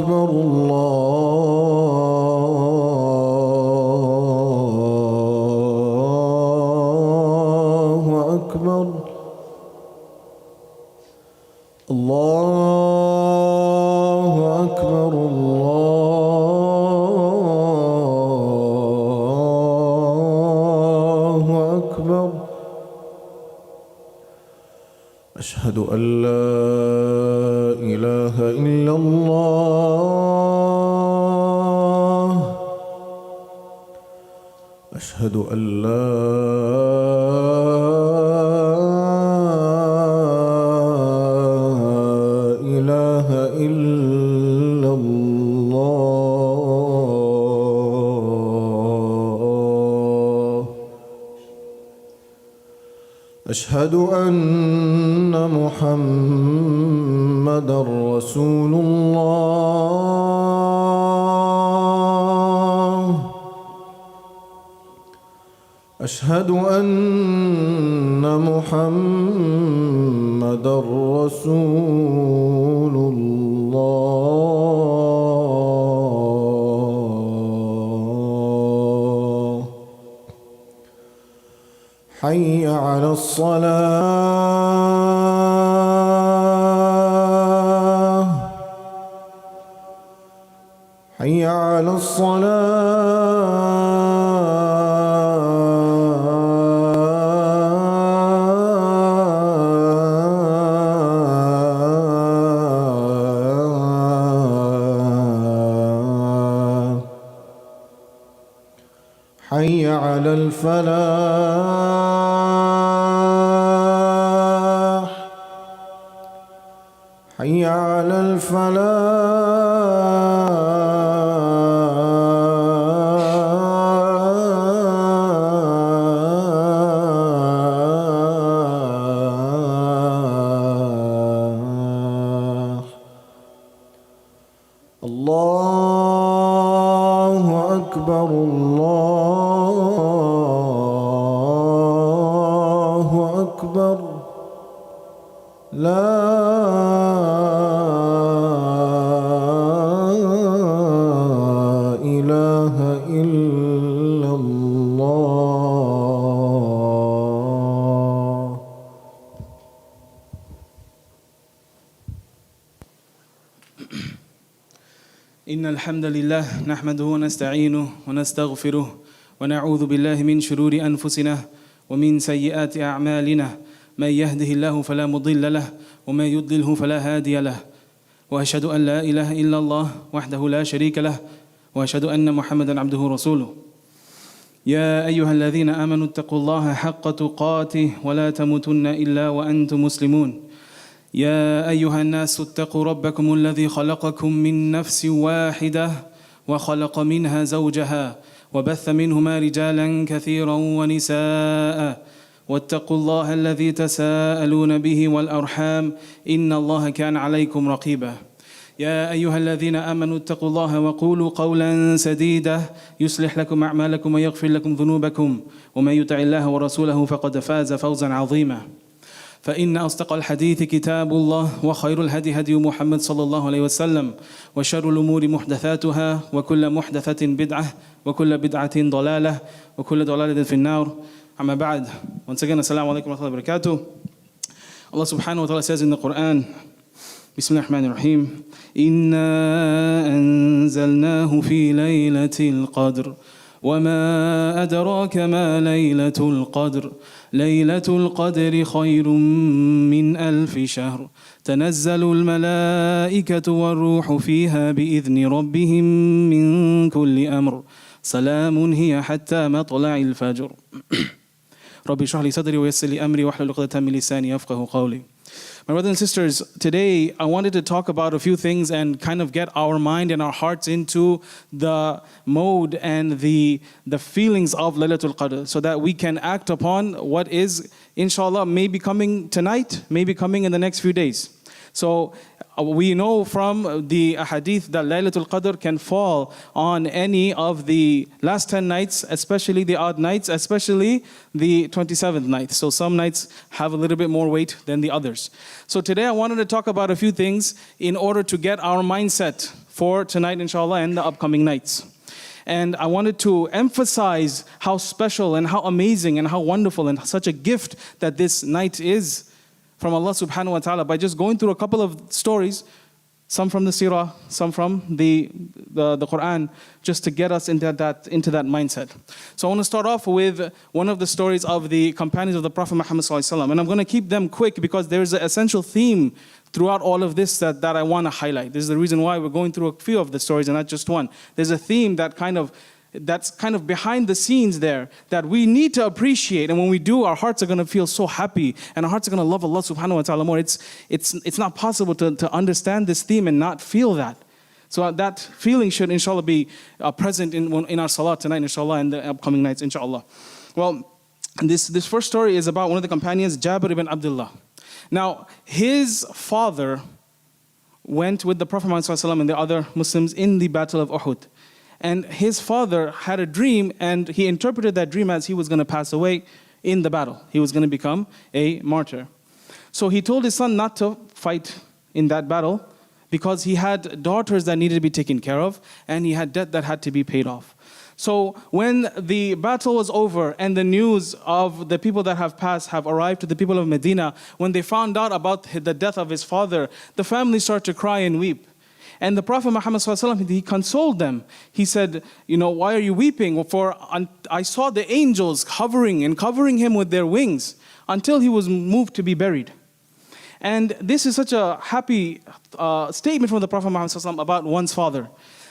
أكبر الله أكبر الله أكبر الله أكبر أشهد أن لا إله إلا الله أشهد أن لا إله إلا الله أشهد أن محمدًا رسول الله أشهد أن محمدًا رسول الله حي على الصلاة حي على الصلاة حي على الفلاح حي على الفلاح الله أكبر الله أكبر لا إله إلا الله إن الحمد لله نحمده ونستعينه ونستغفره ونعوذ بالله من شرور أنفسنا ومن سيئات أعمالنا من يهده الله فلا مضل له ومن يضلله فلا هادي له وأشهد أن لا إله إلا الله وحده لا شريك له وأشهد أن محمدا عبده ورسوله يا أيها الذين آمنوا اتقوا الله حق تقاته ولا تموتن إلا وأنتم مسلمون يا أيها الناس اتقوا ربكم الذي خلقكم من نفس واحدة وخلق منها زوجها وبث منهما رجالا كثيرا ونساء واتقوا الله الذي تساءلون به والأرحام إن الله كان عليكم رقيبا يا أيها الذين آمنوا اتقوا الله وقولوا قولا سديدا يصلح لكم أعمالكم ويغفر لكم ذنوبكم ومن يطع الله ورسوله فقد فاز فوزا عظيما فإن أصدق الحديث كتاب الله وخير الهدي هدي محمد صلى الله عليه وسلم وشر الأمور محدثاتها وكل محدثة بدعة وكل بدعة ضلالة وكل ضلالة في النار أما بعد. Once again, assalamu alaikum wa rahmatullahi wa barakatuh. Allah subhanahu wa ta'ala says in the Quran, Bismillah ar-Rahman ar-Rahim, Inna anzalnahu fi laylatil qadr وما أدراك ما ليلة القدر ليلة القدر خير من 1000 شهر تنزل الملائكة والروح فيها بإذن ربهم من كل أمر سلام هي حتى مطلع الفجر ربي اشرح لي صدري ويسر لي أمري واحلل عقدة من لساني يفقهوا قولي. My brothers and sisters, today I wanted to talk about a few things and kind of get our mind and our hearts into the mode and the feelings of Laylatul Qadr so that we can act upon what is, inshallah, maybe coming tonight, maybe coming in the next few days. So we know from the hadith that Laylatul Qadr can fall on any of the last 10 nights, especially the odd nights, especially the 27th night. So some nights have a little bit more weight than the others. So today I wanted to talk about a few things in order to get our mindset for tonight, inshallah, and the upcoming nights. And I wanted to emphasize how special and how amazing and how wonderful and such a gift that this night is from Allah subhanahu wa ta'ala by just going through a couple of stories, some from the seerah, some from the Quran, just to get us into that mindset. So I want to start off with one of the stories of the companions of the Prophet Muhammad sallallahu alaihi wasallam, and I'm going to keep them quick because there's an essential theme throughout all of this that I want to highlight. This is the reason why we're going through a few of the stories and not just one. There's a theme that's kind of behind the scenes there that we need to appreciate, and when we do, our hearts are going to feel so happy and our hearts are going to love Allah subhanahu wa ta'ala more. It's not possible to understand this theme and not feel that. So that feeling should inshallah be present in our salat tonight, inshallah, and the upcoming nights, inshallah. Well, this first story is about one of the companions, Jabir ibn Abdullah. Now, his father went with the Prophet ﷺ and the other Muslims in the Battle of Uhud. And his father had a dream, and he interpreted that dream as he was going to pass away in the battle. He was going to become a martyr. So he told his son not to fight in that battle because he had daughters that needed to be taken care of, and he had debt that had to be paid off. So when the battle was over and the news of the people that have passed have arrived to the people of Medina, when they found out about the death of his father, the family started to cry and weep. And the Prophet Muhammad ﷺ, he consoled them. He said, why are you weeping? For I saw the angels hovering and covering him with their wings until he was moved to be buried. And this is such a happy statement from the Prophet Muhammad ﷺ about one's father.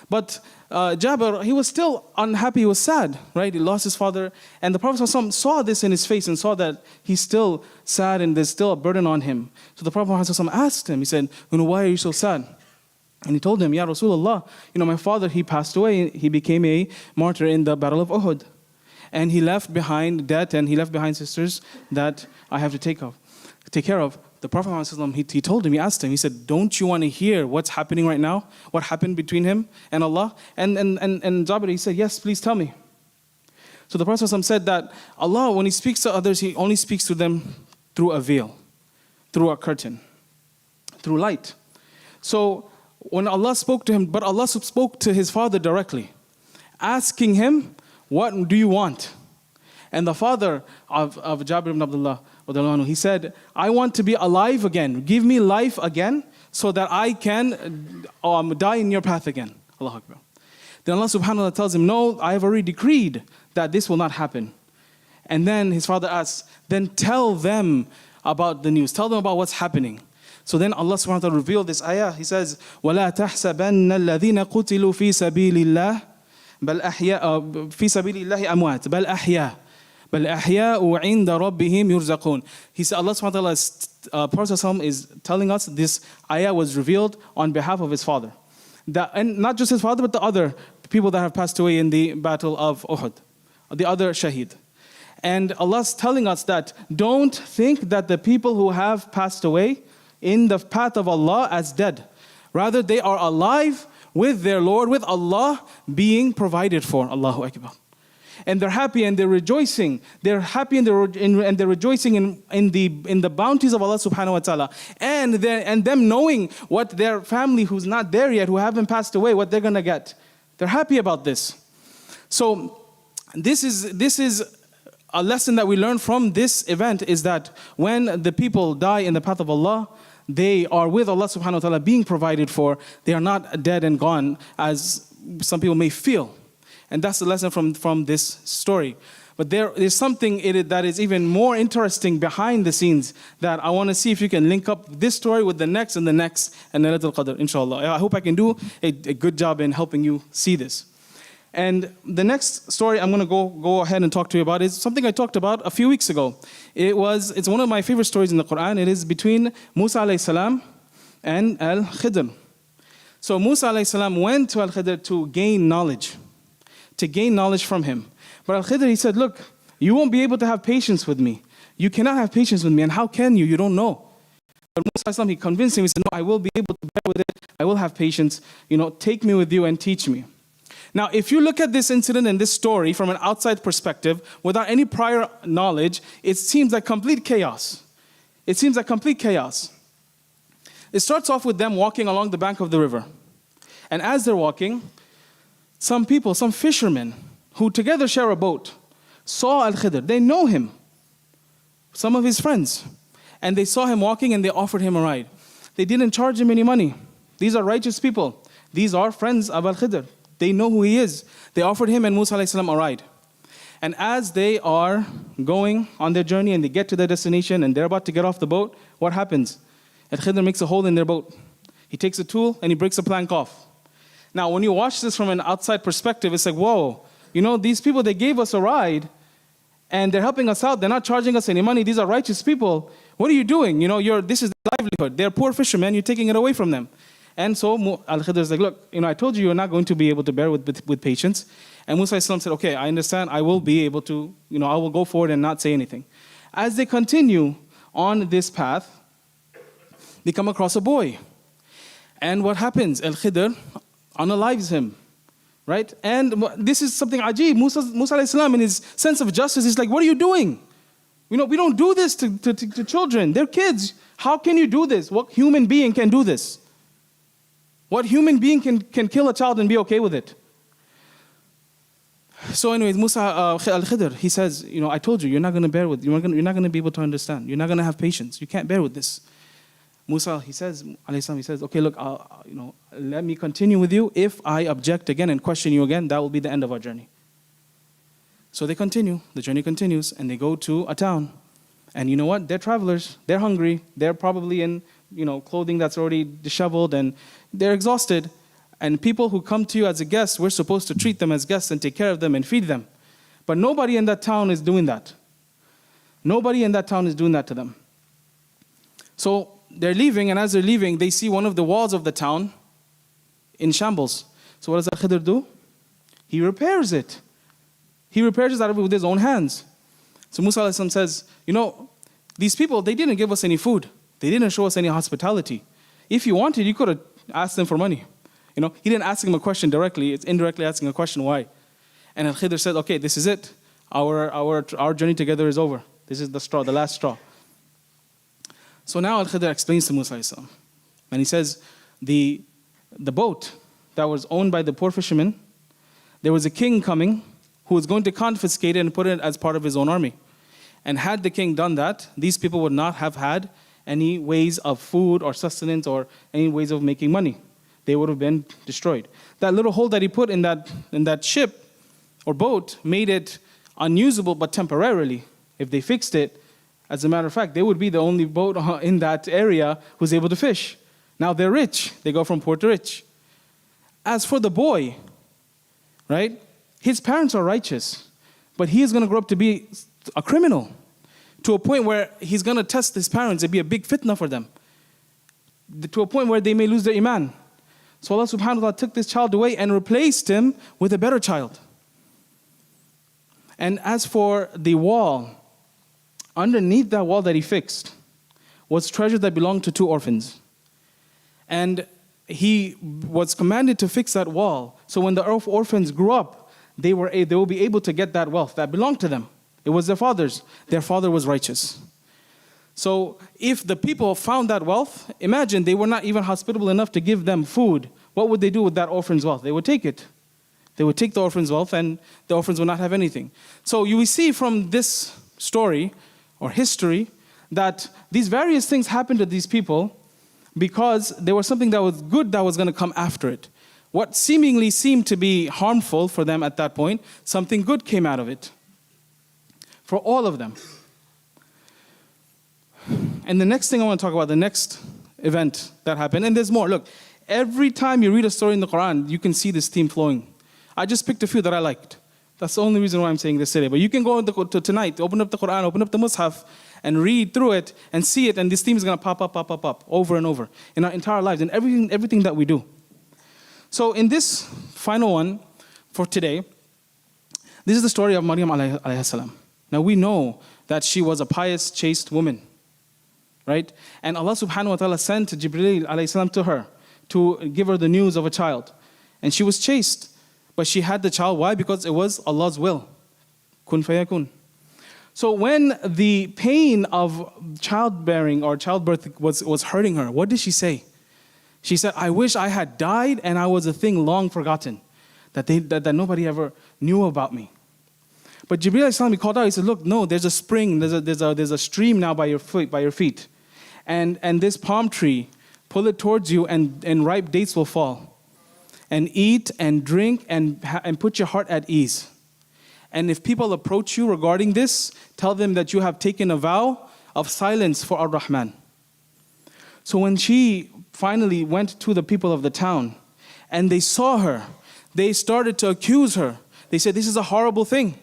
But Jabir, he was still unhappy, he was sad, right? He lost his father. And the Prophet ﷺ saw this in his face and saw that he's still sad and there's still a burden on him. So the Prophet Muhammad ﷺ asked him, he said, why are you so sad? And he told him, Ya Rasulullah, my father, he passed away. He became a martyr in the Battle of Uhud. And he left behind debt and he left behind sisters that I have to take care of. The Prophet Muhammad, he told him, he asked him, he said, don't you want to hear what's happening right now? What happened between him and Allah? And Jabir, he said, yes, please tell me. So the Prophet said that Allah, when He speaks to others, He only speaks to them through a veil, through a curtain, through light. So when Allah spoke to him, but Allah spoke to his father directly, asking him, what do you want? And the father of Jabir ibn Abdullah, he said, I want to be alive again. Give me life again so that I can die in your path again. Allahu Akbar. Then Allah subhanahu wa ta'ala tells him, no, I have already decreed that this will not happen. And then his father asks, then tell them about the news. Tell them about what's happening. So then Allah subhanahu wa ta'ala revealed this ayah. He says, وَلَا تَحْسَبَنَّ الَّذِينَ قُتِلُوا فِي سَبِيلِ اللَّهِ بَلْ أَحْيَاءُ فِي سَبِيلِ اللَّهِ أَمْوَاتٌ بَلْ أَحْيَاءُ بَلْ أَحْيَاءُ عِنْدَ رَبِّهِمْ يُرْزَقُونَ. He said, Allah subhanahu wa ta'ala, Prophet is telling us this ayah was revealed on behalf of his father. And not just his father, but the other people that have passed away in the Battle of Uhud, the other shaheed. And Allah's telling us that don't think that the people who have passed away in the path of Allah as dead. Rather, they are alive with their Lord, with Allah being provided for. Allahu Akbar. And they're happy and they're rejoicing. They're happy and they're rejoicing in the bounties of Allah subhanahu wa ta'ala. And them knowing what their family who's not there yet, who haven't passed away, what they're going to get. They're happy about this. So this is a lesson that we learn from this event, is that when the people die in the path of Allah, they are with Allah subhanahu wa ta'ala being provided for. They are not dead and gone as some people may feel. And that's the lesson from this story. But there is something in it that is even more interesting behind the scenes that I want to see if you can link up this story with the next and Laylatul Qadr, inshallah. I hope I can do a good job in helping you see this. And the next story I'm going to go ahead and talk to you about is something I talked about a few weeks ago. It's one of my favorite stories in the Quran. It is between Musa alayhi salam and Al-Khidr. So Musa alayhi salam went to Al-Khidr to gain knowledge from him. But Al-Khidr, he said, look, you won't be able to have patience with me. You cannot have patience with me. And how can you? You don't know. But Musa alayhi salam, he convinced him. He said, no, I will be able to bear with it. I will have patience. Take me with you and teach me. Now, if you look at this incident and this story from an outside perspective, without any prior knowledge, it seems like complete chaos. It starts off with them walking along the bank of the river. And as they're walking, some people, some fishermen, who together share a boat, saw Al-Khidr. They know him, some of his friends. And they saw him walking and they offered him a ride. They didn't charge him any money. These are righteous people. These are friends of Al-Khidr. They know who he is. They offered him and Musa a.s. a ride. And as they are going on their journey and they get to their destination and they're about to get off the boat, what happens? Al-Khidr makes a hole in their boat. He takes a tool and he breaks a plank off. Now, when you watch this from an outside perspective, it's like, whoa, these people, they gave us a ride and they're helping us out. They're not charging us any money. These are righteous people. What are you doing? This is their livelihood. They're poor fishermen. You're taking it away from them. And so Al-Khidr is like, look, I told you you're not going to be able to bear with patience. And Musa said, okay, I understand. I will be able to, I will go forward and not say anything. As they continue on this path, they come across a boy. And what happens? Al-Khidr unalives him, right? And this is something ajib. Musa a.s. in his sense of justice is like, what are you doing? We don't do this to children. They're kids. How can you do this? What human being can do this? What human being can kill a child and be okay with it? So anyways, Musa Al-Khidr, he says, I told you, you're not going to bear with, you're not going to be able to understand. You're not going to have patience. You can't bear with this. Musa, he says, okay, look, let me continue with you. If I object again and question you again, that will be the end of our journey. So they continue. The journey continues, and they go to a town. And you know what? They're travelers. They're hungry. They're probably in, clothing that's already disheveled, and they're exhausted. And people who come to you as a guest, we're supposed to treat them as guests and take care of them and feed them. But nobody in that town is doing that. Nobody in that town is doing that to them. So they're leaving, and as they're leaving, they see one of the walls of the town in shambles. So what does Al-Khidr do? He repairs it. He repairs it with his own hands. So Musa a.s. says, these people, they didn't give us any food. They didn't show us any hospitality. If you wanted, you could have asked them for money. He didn't ask him a question directly. It's indirectly asking a question, why? And Al-Khidr said, okay, this is it. Our journey together is over. This is the straw, the last straw. So now Al-Khidr explains to Musa a.s. And he says, the boat that was owned by the poor fishermen, there was a king coming who was going to confiscate it and put it as part of his own army. And had the king done that, these people would not have had any ways of food or sustenance or any ways of making money. They would have been destroyed. That little hole that he put in that ship or boat made it unusable, but temporarily. If they fixed it, as a matter of fact, they would be the only boat in that area who's able to fish. Now they're rich. They go from poor to rich. As for the boy, right? His parents are righteous, but he is going to grow up to be a criminal to a point where he's going to test his parents and be a big fitna for them, to a point where they may lose their iman. So Allah subhanahu wa ta'ala took this child away and replaced him with a better child. And as for the wall, underneath that wall that he fixed was treasure that belonged to 2 orphans. And he was commanded to fix that wall. So when the orphans grew up, they will be able to get that wealth that belonged to them. It was their father's. Their father was righteous. So if the people found that wealth, imagine they were not even hospitable enough to give them food. What would they do with that orphan's wealth? They would take it. They would take the orphan's wealth and the orphans would not have anything. So you will see from this story or history that these various things happened to these people because there was something that was good that was going to come after it. What seemingly seemed to be harmful for them at that point, something good came out of it. For all of them. And the next thing I want to talk about, the next event that happened, and there's more. Look, every time you read a story in the Quran, you can see this theme flowing. I just picked a few that I liked. That's the only reason why I'm saying this today. But you can go to tonight, open up the Quran, open up the Mus'haf, and read through it and see it, and this theme is going to pop up, over and over in our entire lives, and everything that we do. So in this final one for today, this is the story of Maryam alayhi salam. Now we know that she was a pious, chaste woman, right? And Allah subhanahu wa ta'ala sent Jibreel alayhi salam to her to give her the news of a child. And she was chaste, but she had the child. Why? Because it was Allah's will. Kun fayakun. So when the pain of childbearing or childbirth was hurting her, what did she say? She said, I wish I had died and I was a thing long forgotten, that nobody ever knew about me. But Jibreel alayhi salam, he called out, he said, look, no, there's a spring, there's a stream now by your feet. And this palm tree, pull it towards you and ripe dates will fall. And eat and drink and put your heart at ease. And if people approach you regarding this, tell them that you have taken a vow of silence for Ar-Rahman. So when she finally went to the people of the town and they saw her, they started to accuse her. They said, this is a horrible thing.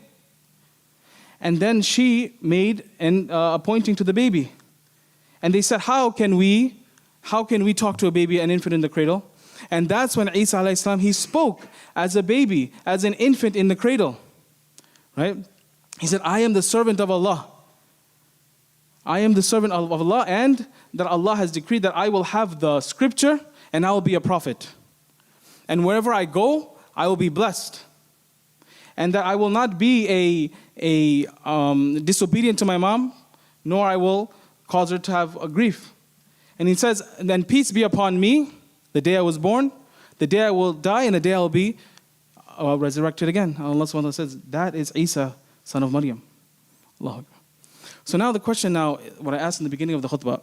And then she made a pointing to the baby. And they said, how can we talk to a baby, an infant in the cradle? And that's when Isa alayhi salam, he spoke as a baby, as an infant in the cradle. Right? He said, I am the servant of Allah. I am the servant of Allah, and that Allah has decreed that I will have the scripture and I will be a prophet. And wherever I go, I will be blessed. And that I will not be disobedient to my mom, nor I will cause her to have a grief. And he says, then peace be upon me, the day I was born, the day I will die, and the day I will be resurrected again. Allah subhanahu wa ta'ala says, that is Isa, son of Maryam. Allah. So now the question what I asked in the beginning of the khutbah,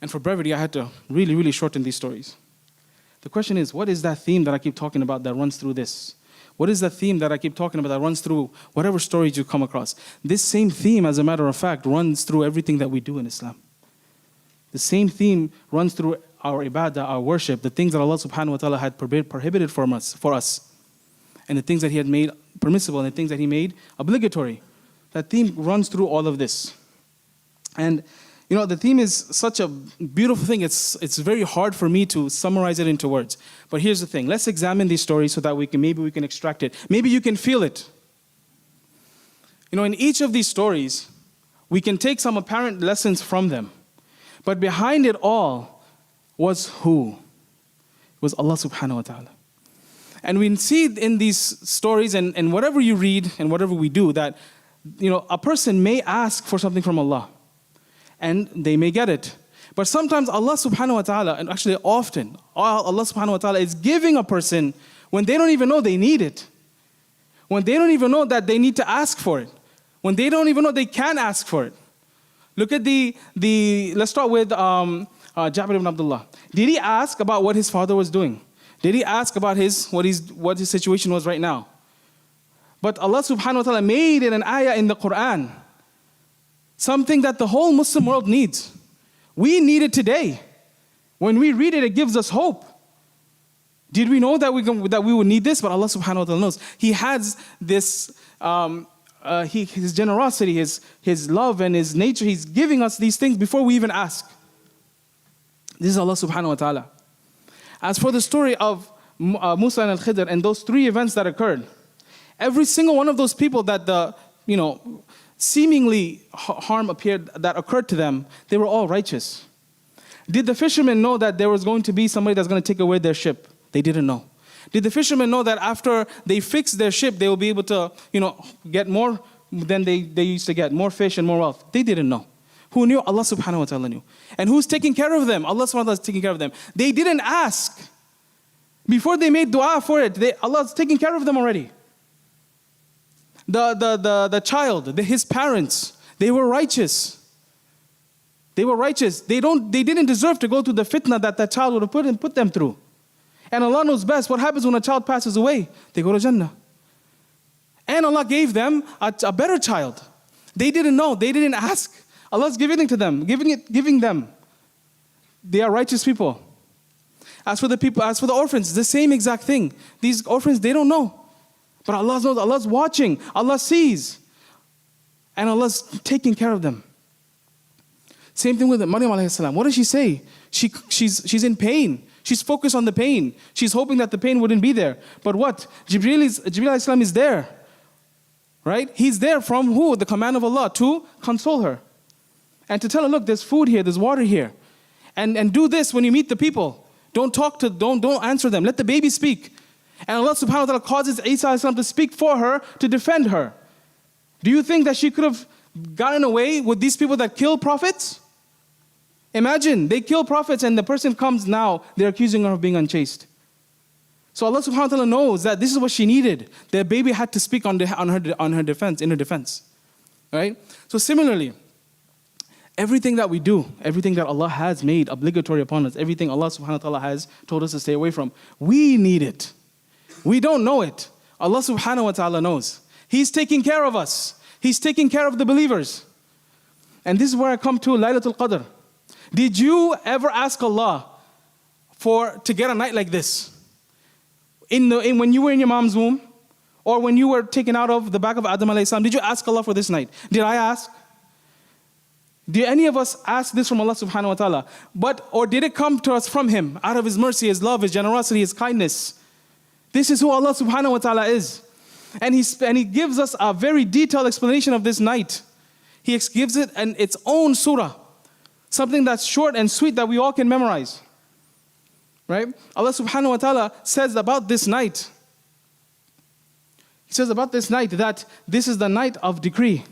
and for brevity I had to really, really shorten these stories. The question is, what is that theme that I keep talking about that runs through this? What is the theme that I keep talking about that runs through whatever stories you come across? This same theme, as a matter of fact, runs through everything that we do in Islam. The same theme runs through our ibadah, our worship, the things that Allah subhanahu wa ta'ala had prohibited for us, and the things that He had made permissible, and the things that He made obligatory. That theme runs through all of this. And the theme is such a beautiful thing. It's very hard for me to summarize it into words. But here's the thing. Let's examine these stories so that maybe we can extract it. Maybe you can feel it. In each of these stories, we can take some apparent lessons from them. But behind it all was who? It was Allah subhanahu wa ta'ala. And we see in these stories and whatever you read and whatever we do that, a person may ask for something from Allah. And they may get it. But sometimes Allah subhanahu wa ta'ala, and actually often, Allah subhanahu wa ta'ala is giving a person when they don't even know they need it. When they don't even know that they need to ask for it. When they don't even know they can ask for it. Look at let's start with Jabir ibn Abdullah. Did he ask about what his father was doing? Did he ask about what his situation was right now? But Allah subhanahu wa ta'ala made it an ayah in the Quran. Something that the whole Muslim world needs. We need it today. When we read it, it gives us hope. Did we know that we would need this? But Allah subhanahu wa ta'ala knows. He has this, His generosity, His love and His nature. He's giving us these things before we even ask. This is Allah subhanahu wa ta'ala. As for the story of Musa and Al-Khidr and those three events that occurred, every single one of those people that seemingly harm that occurred to them, they were all righteous. Did the fishermen know that there was going to be somebody that's going to take away their ship? They didn't know. Did the fishermen know that after they fix their ship, they will be able to, get more than they used to get, more fish and more wealth? They didn't know. Who knew? Allah subhanahu wa ta'ala knew. And who's taking care of them? Allah subhanahu wa ta'ala is taking care of them. They didn't ask. Before they made dua for it, Allah's taking care of them already. The child, his parents, they were righteous. They were righteous. They didn't deserve to go through the fitna that child would have put them through. And Allah knows best what happens when a child passes away. They go to Jannah. And Allah gave them a better child. They didn't know. They didn't ask. Allah's giving it to them, giving them. They are righteous people. As for the orphans, the same exact thing. These orphans, they don't know. But Allah knows, Allah's watching, Allah sees. And Allah's taking care of them. Same thing with Maryam alayhi salam. What does she say? She's in pain. She's focused on the pain. She's hoping that the pain wouldn't be there. But what? Jibreel alayhi salam is there. Right? He's there from who? The command of Allah to console her. And to tell her, look, there's food here, there's water here. And do this when you meet the people. Don't answer them. Let the baby speak. And Allah subhanahu wa ta'ala causes Isa alayhi salam to speak for her, to defend her. Do you think that she could have gotten away with these people that kill prophets? Imagine, they kill prophets and the person comes now, they're accusing her of being unchaste. So Allah subhanahu wa ta'ala knows that this is what she needed. Their baby had to speak in her defense. Right? So similarly, everything that we do, everything that Allah has made obligatory upon us, everything Allah subhanahu wa ta'ala has told us to stay away from, we need it. We don't know it. Allah subhanahu wa ta'ala knows. He's taking care of us. He's taking care of the believers. And this is where I come to Laylatul Qadr. Did you ever ask Allah to get a night like this? When you were in your mom's womb, or when you were taken out of the back of Adam alayhi salam, did you ask Allah for this night? Did I ask? Did any of us ask this from Allah subhanahu wa ta'ala? Or did it come to us from Him, out of His mercy, His love, His generosity, His kindness? This is who Allah subhanahu wa ta'ala is. And He gives us a very detailed explanation of this night. He gives it its own surah. Something that's short and sweet that we all can memorize. Right? Allah subhanahu wa ta'ala says about this night. He says about this night that this is the night of decree.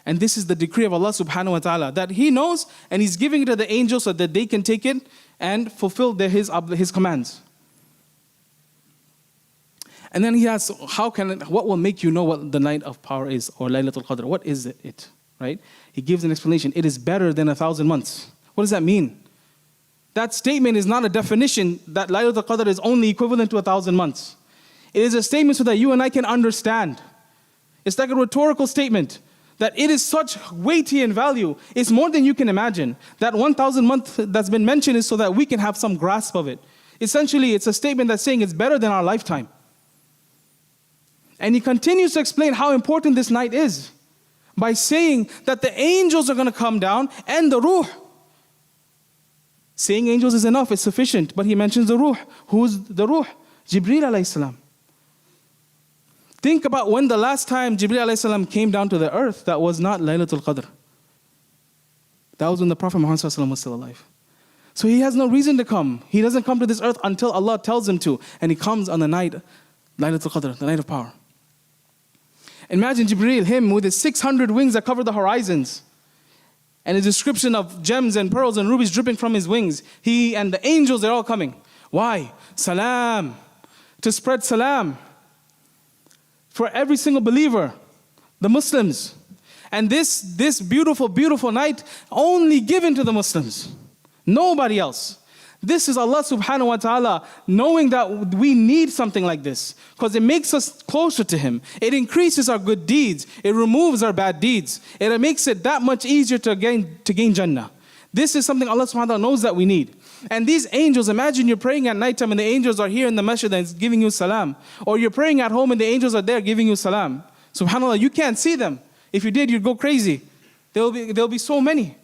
And this is the decree of Allah subhanahu wa ta'ala. That He knows and He's giving it to the angels so that they can take it and fulfill His commands. And then He asks, what will make you know what the night of power is, or Laylatul Qadr? What is it? Right? He gives an explanation. It is better than 1,000 months. What does that mean? That statement is not a definition that Laylatul Qadr is only equivalent to 1,000 months. It is a statement so that you and I can understand. It's like a rhetorical statement that it is such weighty in value. It's more than you can imagine. That 1,000 months that's been mentioned is so that we can have some grasp of it. Essentially, it's a statement that's saying it's better than our lifetime. And He continues to explain how important this night is by saying that the angels are going to come down and the ruh. Saying angels is enough, it's sufficient. But He mentions the ruh. Who's the ruh? Jibreel alayhi salam. Think about when the last time Jibreel alayhi salam came down to the earth that was not Laylatul Qadr. That was when the Prophet Muhammad sallallahu alaihi wasallam was still alive. So he has no reason to come. He doesn't come to this earth until Allah tells him to. And he comes on the night, Laylatul Qadr, the night of power. Imagine Jibreel, him with his 600 wings that cover the horizons. And a description of gems and pearls and rubies dripping from his wings. He and the angels, they're all coming. Why? Salam. To spread salam. For every single believer. The Muslims. And this beautiful, beautiful night only given to the Muslims. Nobody else. This is Allah subhanahu wa ta'ala knowing that we need something like this. Because it makes us closer to Him. It increases our good deeds. It removes our bad deeds. It makes it that much easier to gain Jannah. This is something Allah subhanahu wa ta'ala knows that we need. And these angels, imagine you're praying at nighttime and the angels are here in the masjid and it's giving you salam. Or you're praying at home and the angels are there giving you salam. SubhanAllah, you can't see them. If you did, you'd go crazy. There'll be so many.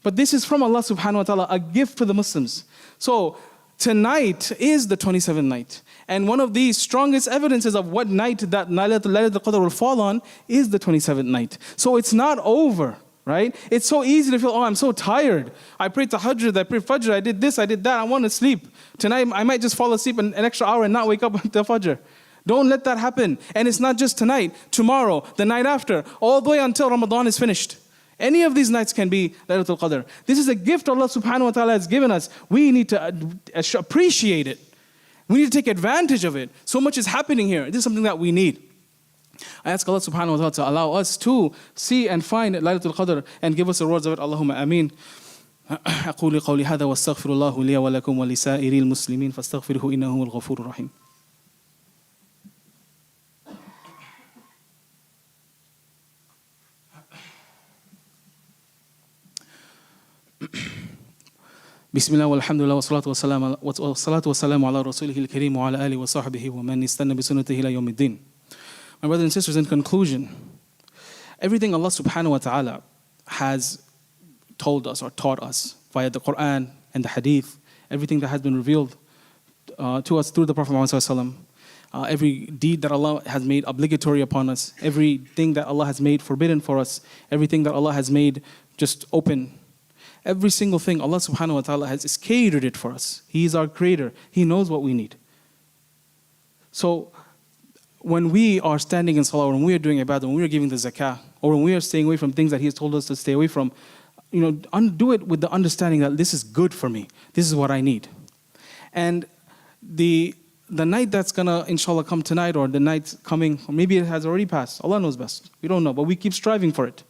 But this is from Allah subhanahu wa ta'ala, a gift to the Muslims. So tonight is the 27th night. And one of the strongest evidences of what night that Laylatul Qadr will fall on is the 27th night. So it's not over, right? It's so easy to feel, I'm so tired. I prayed Tahajjud, I prayed Fajr, I did this, I did that, I want to sleep. Tonight I might just fall asleep an extra hour and not wake up until Fajr. Don't let that happen. And it's not just tonight, tomorrow, the night after, all the way until Ramadan is finished. Any of these nights can be Laylatul Qadr. This is a gift Allah subhanahu wa ta'ala has given us. We need to appreciate it. We need to take advantage of it. So much is happening here. This is something that we need. I ask Allah subhanahu wa ta'ala to allow us to see and find Laylatul Qadr and give us the rewards of it. Allahumma ameen. أقول قولي هذا واستغفر الله لي ولكم ولسائر المسلمين فاستغفره إنه هو الغفور الرحيم. بسم الله والحمد لله والصلاة والسلام على رسوله الكريم وعلى آله وصحبه ومن استنى بسنته إلى يوم الدين. My brothers and sisters, in conclusion, everything Allah subhanahu wa ta'ala has told us or taught us via the Quran and the Hadith, everything that has been revealed to us through the Prophet Muhammad sallallahu alaihi wasallam, every deed that Allah has made obligatory upon us, everything that Allah has made forbidden for us, everything that Allah has made just open. Every single thing, Allah subhanahu wa ta'ala has catered it for us. He is our creator. He knows what we need. So when we are standing in salah, when we are doing ibadah, when we are giving the zakah, or when we are staying away from things that He has told us to stay away from, do it with the understanding that this is good for me. This is what I need. And the night that's gonna, inshallah, come tonight, or the night coming, or maybe it has already passed. Allah knows best. We don't know, but we keep striving for it.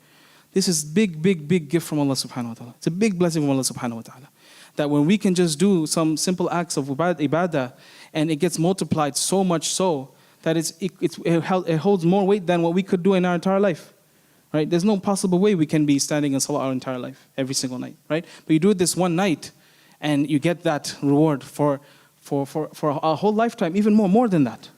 This is big, big, big gift from Allah subhanahu wa ta'ala. It's a big blessing from Allah subhanahu wa ta'ala. That when we can just do some simple acts of ibadah, and it gets multiplied so much so that it holds more weight than what we could do in our entire life. Right? There's no possible way we can be standing in salah our entire life, every single night. Right? But you do it this one night, and you get that reward for a whole lifetime, even more than that.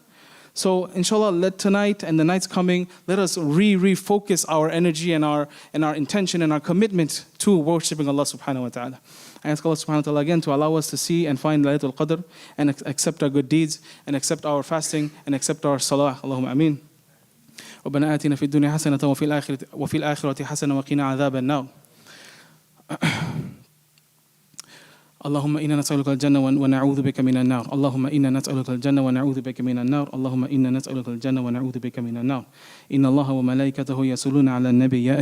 So inshallah, let tonight and the nights coming, let us refocus our energy and our intention and our commitment to worshipping Allah subhanahu wa ta'ala. I ask Allah subhanahu wa ta'ala again to allow us to see and find Laylatul Qadr, and accept our good deeds, and accept our fasting, and accept our salah. Allahumma ameen. ربنا آتنا في الدنيا حسنة وفي الآخرة حسنة وقنا عذاب النار. اللهم إنا نسألك الجنة ونعوذ بك من النار. اللهم إنا نسألك الجنة ونعوذ بك من النار. اللهم إنا نسألك الجنة ونعوذ بك من النار. إن الله وملائكته يصلون على النبي يا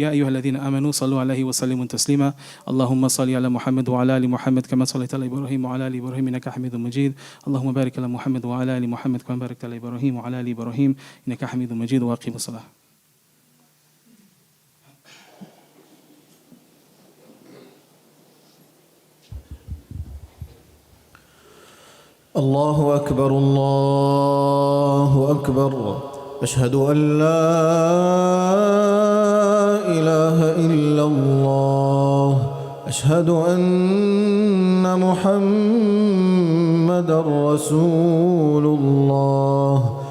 أيها الذين آمنوا صلوا عليه وسلموا تسليما. اللهم صل على محمد وعلى آل محمد كما صليت على إبراهيم وعلى آل إبراهيم إنك حميد مجيد. اللهم بارك على محمد وعلى آل محمد كما باركت على إبراهيم وعلى آل إبراهيم إنك حميد مجيد. وأقيموا الصلاة. الله أكبر الله أكبر أشهد أن لا إله إلا الله أشهد أن محمد رسول الله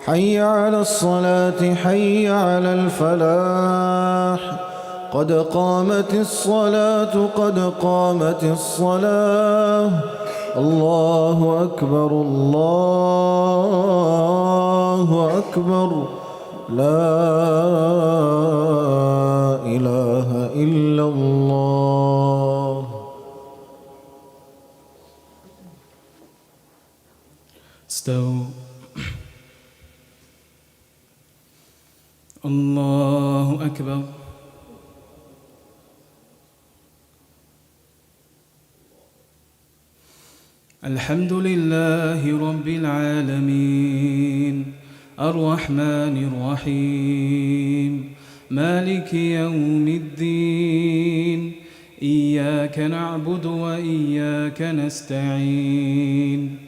حي على الصلاة حي على الفلاح قد قامت الصلاة قد قامت الصلاة الله أكبر الله أكبر لا إله إلا الله. استووا. الله أكبر. الحمد لله رب العالمين الرحمن الرحيم مالك يوم الدين إياك نعبد وإياك نستعين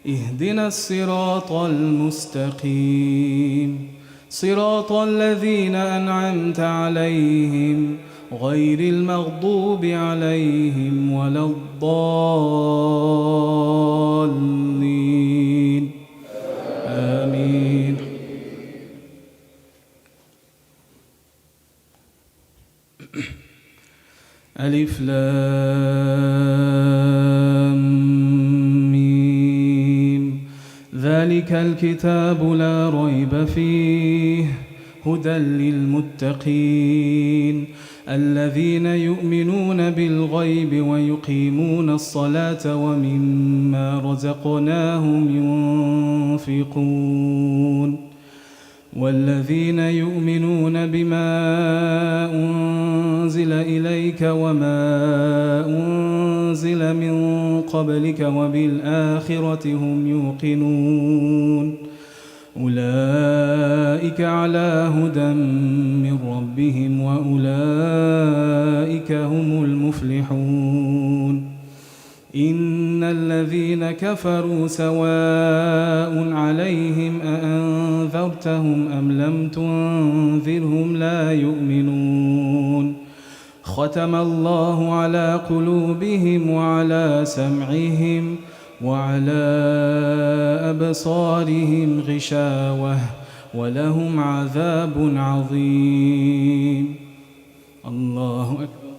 اهدنا الصراط المستقيم صراط الذين أنعمت عليهم غير المغضوب عليهم ولا الضالين آمين. ألف لام ميم ذلك الكتاب لا ريب فيه هدى للمتقين الذين يؤمنون بالغيب ويقيمون الصلاة ومما رزقناهم ينفقون والذين يؤمنون بما أنزل إليك وما أنزل من قبلك وبالآخرة هم يوقنون أولئك على هدى من ربهم وأولئك هم المفلحون إن الذين كفروا سواء عليهم أأنذرتهم أم لم تنذرهم لا يؤمنون ختم الله على قلوبهم وعلى سمعهم وعلى أبصارهم غشاوة ولهم عذاب عظيم. الله أكبر.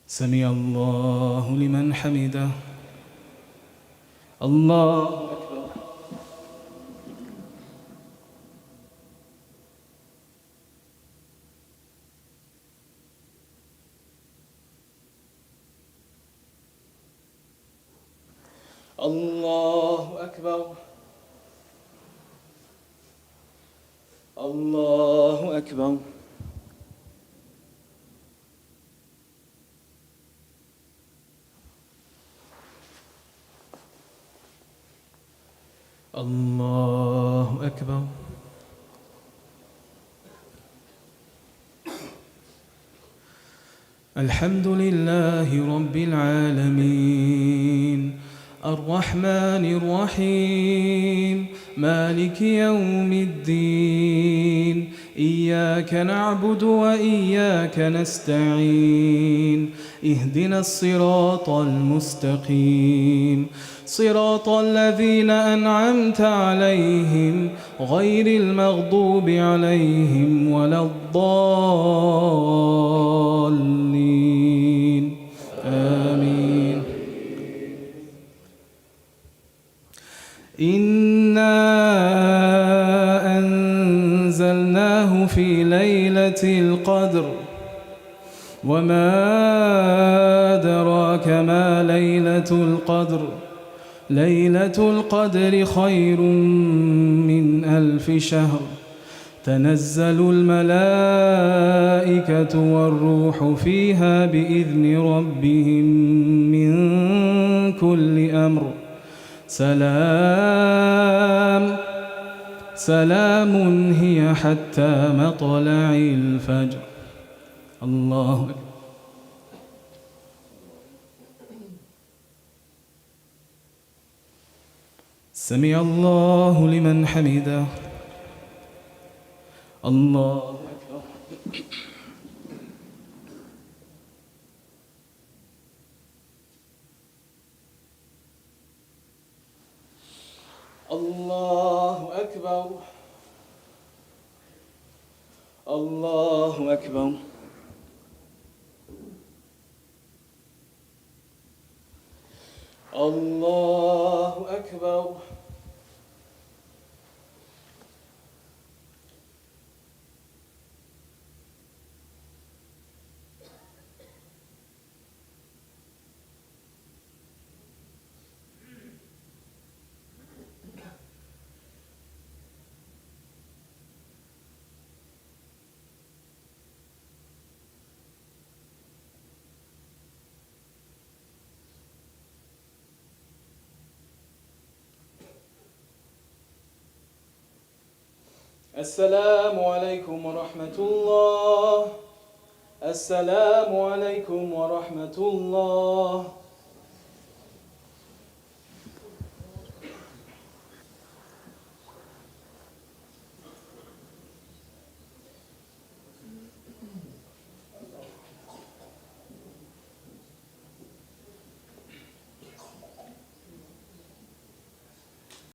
سمع الله لمن حمده. الله أكبر. الله أكبر. الله أكبر. الله أكبر. الحمد لله رب العالمين الرحمن الرحيم مالك يوم الدين إياك نعبد وإياك نستعين اهدنا الصراط المستقيم صراط الذين أنعمت عليهم غير المغضوب عليهم ولا الضالين آمين. إنا أنزلناه في ليلة القدر وما أدراك ما ليلة القدر ليلة القدر خير من 1000 شهر تنزل الملائكة والروح فيها بإذن ربهم من كل أمر سلام هي حتى مطلع الفجر. الله أكبر. سمع الله لمن حمده. الله أكبر. الله أكبر. الله أكبر. الله أكبر. السلام عليكم ورحمة الله. السلام عليكم ورحمة الله.